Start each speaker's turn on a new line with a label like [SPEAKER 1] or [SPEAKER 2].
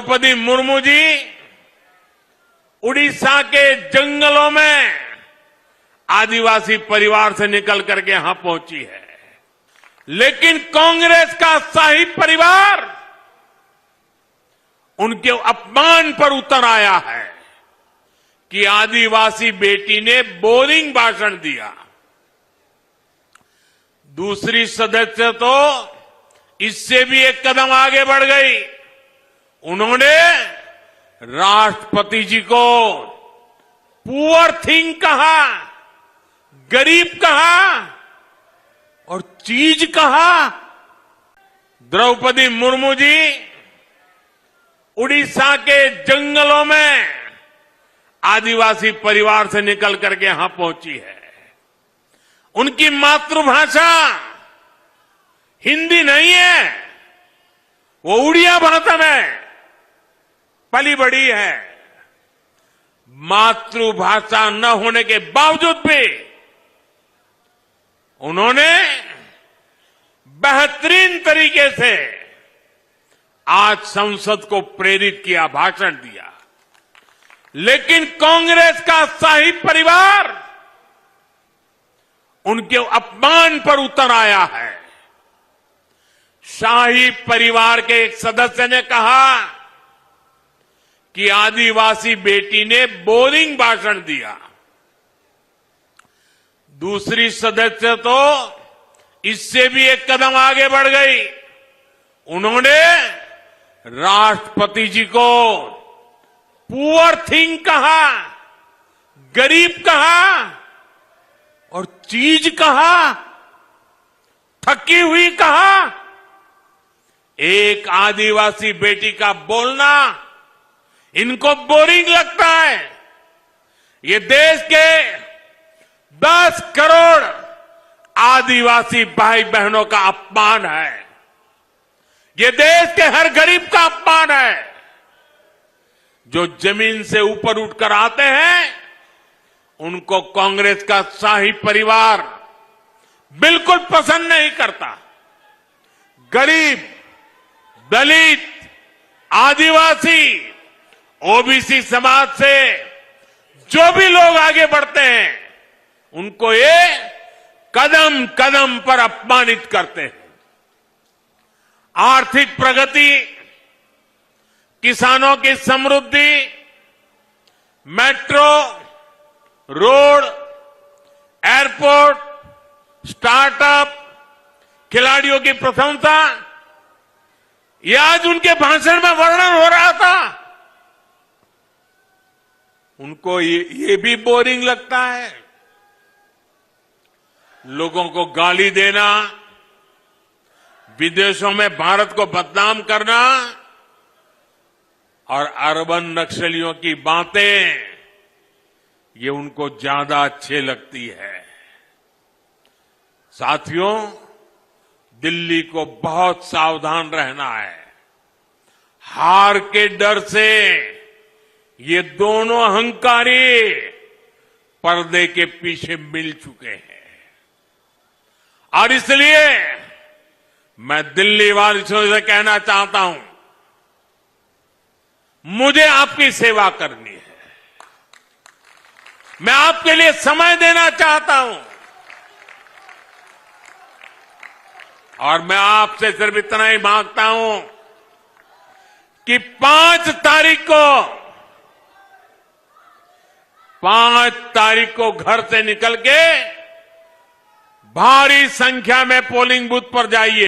[SPEAKER 1] द्रौपदी मुर्मू जी उड़ीसा के जंगलों में आदिवासी परिवार से निकल करके यहां पहुंची है, लेकिन कांग्रेस का शाही परिवार उनके अपमान पर उतर आया है कि आदिवासी बेटी ने बोरिंग भाषण दिया। दूसरी सदस्य तो इससे भी एक कदम आगे बढ़ गई। उन्होंने राष्ट्रपति जी को पुअर थिंग कहा, गरीब कहा और चीज कहा। द्रौपदी मुर्मू जी उड़ीसा के जंगलों में आदिवासी परिवार से निकल करके यहां पहुंची है। उनकी मातृभाषा हिंदी नहीं है, वो उड़िया भाषा में पली बड़ी है। मातृभाषा न होने के बावजूद भी उन्होंने बेहतरीन तरीके से आज संसद को प्रेरित किया, भाषण दिया। लेकिन कांग्रेस का शाही परिवार उनके अपमान पर उतर आया है। शाही परिवार के एक सदस्य ने कहा कि आदिवासी बेटी ने बोरिंग भाषण दिया। दूसरी सदस्य तो इससे भी एक कदम आगे बढ़ गई। उन्होंने राष्ट्रपति जी को पुअर थिंग कहा, गरीब कहा और चीज कहा, थकी हुई कहा। एक आदिवासी बेटी का बोलना इनको बोरिंग लगता है। ये देश के 10 करोड़ आदिवासी भाई बहनों का अपमान है। ये देश के हर गरीब का अपमान है। जो जमीन से ऊपर उठकर आते हैं उनको कांग्रेस का शाही परिवार बिल्कुल पसंद नहीं करता। गरीब, दलित, आदिवासी, ओबीसी समाज से जो भी लोग आगे बढ़ते हैं उनको ये कदम कदम पर अपमानित करते हैं। आर्थिक प्रगति, किसानों की समृद्धि, मेट्रो, रोड, एयरपोर्ट, स्टार्टअप, खिलाड़ियों की प्रशंसा, ये आज उनके भाषण में वर्णन हो रहा था। उनको ये भी बोरिंग लगता है। लोगों को गाली देना, विदेशों में भारत को बदनाम करना और अर्बन नक्सलियों की बातें, ये उनको ज्यादा अच्छे लगती है। साथियों, दिल्ली को बहुत सावधान रहना है। हार के डर से ये दोनों अहंकारी पर्दे के पीछे मिल चुके हैं और इसलिए मैं दिल्ली वासियों से कहना चाहता हूं, मुझे आपकी सेवा करनी है। मैं आपके लिए समय देना चाहता हूं और मैं आपसे सिर्फ इतना ही मांगता हूं कि 5 तारीख को घर से निकल के भारी संख्या में पोलिंग बूथ पर जाइए।